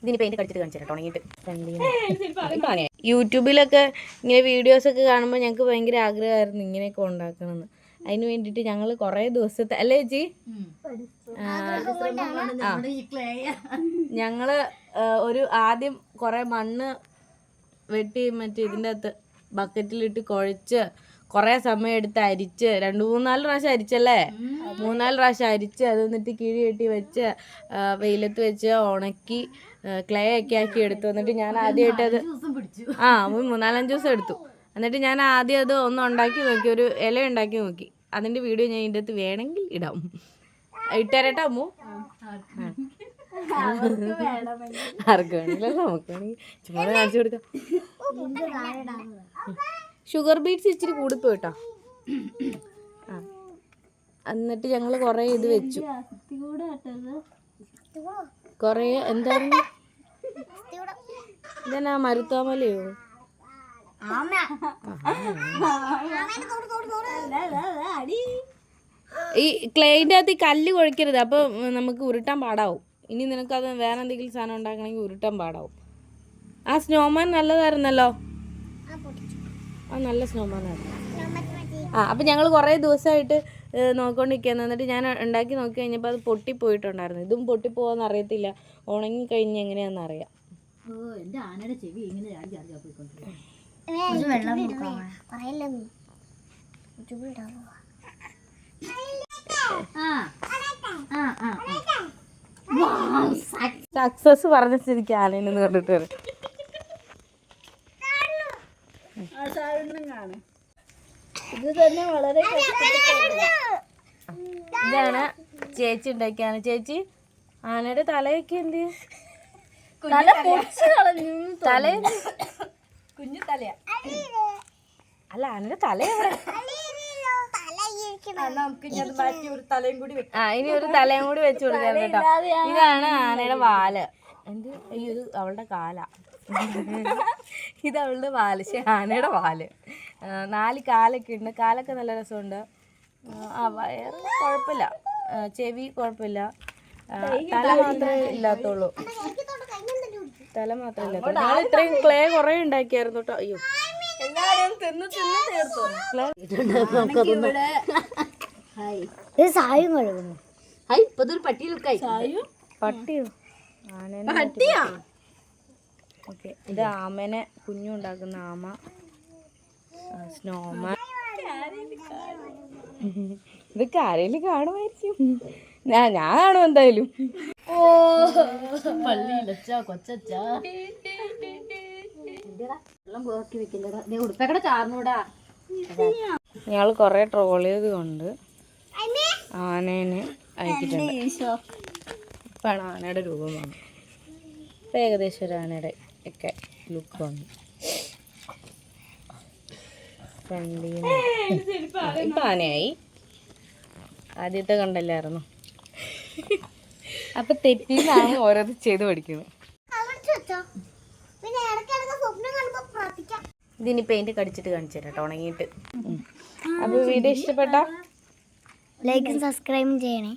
ഇതിന് പെയിന്റ് കടിച്ചിട്ട് കാണിച്ചു തരാം ഉണങ്ങിയിട്ട്. യൂട്യൂബിലൊക്കെ ഇങ്ങനെ വീഡിയോസൊക്കെ കാണുമ്പോൾ ഞങ്ങൾക്ക് ഭയങ്കര ആഗ്രഹമായിരുന്നു ഇങ്ങനെയൊക്കെ ഉണ്ടാക്കണമെന്ന്. അതിന് വേണ്ടിയിട്ട് ഞങ്ങൾ കുറേ ദിവസത്തെ അല്ലേ ചേച്ചി ഞങ്ങള് ആദ്യം കുറേ മണ്ണ് വെട്ടി മറ്റേ ഇതിൻ്റെ അകത്ത് ബക്കറ്റിലിട്ട് കുഴച്ച് കുറേ സമയം എടുത്ത് അരിച്ച് 2-3-4 പ്രാവശ്യം അരിച്ചല്ലേ 3-4 പ്രാവശ്യം അരിച്ച് അത് എന്നിട്ട് കിഴി കെട്ടി വെച്ച് വെയിലത്ത് വെച്ച് ഉണക്കി ക്ലേ ഒക്കെ ആക്കി എടുത്തു. എന്നിട്ട് ഞാൻ ആദ്യമായിട്ട് അത് 3-4-5 ദിവസം എടുത്തു. എന്നിട്ട് ഞാൻ ആദ്യം അത് ഒന്ന് ഉണ്ടാക്കി നോക്കി, ഒരു ഇല ഉണ്ടാക്കി നോക്കി. അതിൻ്റെ വീഡിയോ ഞാൻ ഇതിൻ്റെ അകത്ത് വേണമെങ്കിൽ ഇടാം. ഇട്ടേരട്ടാ അമ്മു? ആർക്ക് വേണമെങ്കിലും നമുക്ക് വേണമെങ്കിൽ ചുമ്മാ കാണിച്ചു കൊടുക്കാം. ഷുഗർ ബീറ്റ്സ് ഇച്ചിരി കൂടിപ്പോയി കേട്ടോ. എന്നിട്ട് ഞങ്ങൾ കുറേ ഇത് വെച്ചു. കുറേ എന്തായിരുന്നു ഇതെന്നാ മരുത്താമലയോ? ഈ ക്ലേൻ്റെ അകത്ത് ഈ കല്ല് കുഴക്കരുത്, അപ്പൊ നമുക്ക് ഉരുട്ടാൻ പാടാവും. ഇനി നിനക്കത് വേറെ എന്തെങ്കിലും സാധനം ഉണ്ടാക്കണമെങ്കിൽ ഉരുട്ടാൻ പാടാവും. ആ സ്നോമാൻ നല്ലതായിരുന്നല്ലോ, നല്ല സ്നോമാനായിരുന്നു. അപ്പം ഞങ്ങൾ കുറേ ദിവസമായിട്ട് നോക്കിക്കൊണ്ടിരിക്കുകയാണ്. എന്നിട്ട് ഞാൻ ഉണ്ടാക്കി നോക്കി കഴിഞ്ഞപ്പോൾ അത് പൊട്ടിപ്പോയിട്ടുണ്ടായിരുന്നു. ഇതും പൊട്ടിപ്പോവാന്ന് അറിയത്തില്ല, ഉണങ്ങി കഴിഞ്ഞ് എങ്ങനെയാണെന്ന് അറിയാം. സക്സസ് പറഞ്ഞ സ്ഥിതിക്ക് ആനേനെന്ന് കണ്ടിട്ട് വരും. ഇതാണ് ചേച്ചി ഉണ്ടാക്കിയാണ്. ചേച്ചി ആനയുടെ തലയൊക്കെ എന്ത് തല കുഞ്ഞു തലയാ? അല്ല, ആനയുടെ തല എവിടെ? ഇനി ഒരു തലയും കൂടി വെച്ച് കൊടുക്കാൻ കേട്ടോ. ഇതാണ് ആനയുടെ വാല്. എന്ത് ഇത് അവളുടെ കാലാ, ഇത് അവളുടെ വാല്. ആനയുടെ വാല് 4 കാലൊക്കെ ഉണ്ട്. കാലൊക്കെ നല്ല രസമുണ്ട്. വയറ് കുഴപ്പമില്ല, ചെവി കുഴപ്പമില്ല, തല മാത്രമേ ഇല്ലാത്തുള്ളൂ. തല മാത്രമേ ഇല്ലാത്തുള്ളൂ. ഞങ്ങൾ ഇത്രയും ക്ലേ കുറേ ഉണ്ടാക്കിയായിരുന്നു കേട്ടോ. അയ്യോ പട്ടിയോ? ഓക്കെ, ഇത് ആമനെ കുഞ്ഞുണ്ടാക്കുന്ന ആമ, സ്നോമാൻ. ഇതൊക്കെ ആരെങ്കിലും കാണുമായിരിക്കും. ഞാൻ കാണും എന്തായാലും. ഞങ്ങൾ കൊറേ ട്രോളിയത് കൊണ്ട് ആനേനെ അയക്കിട്ടുണ്ട്. ഇപ്പാണ് ആനയുടെ രൂപം വന്നു. ഇപ്പം ഏകദേശം ഒരു ആനയുടെ ഒക്കെ ലുക്ക് വന്നു. ഇപ്പം ആനയായി. ആദ്യത്തെ കണ്ടല്ലായിരുന്നു. അപ്പം തെറ്റിന്നാണ് ഓരോന്ന് ചെയ്ത് പഠിക്കുന്നത്. ഇതിനി പെയിന്റ് കടിച്ചിട്ട് കാണിച്ചു തരാം കേട്ടോ, ഉണങ്ങിയിട്ട്. അപ്പോൾ വീഡിയോ ഇഷ്ടപ്പെട്ടോ? ലൈക്കും സബ്സ്ക്രൈബും ചെയ്യണേ.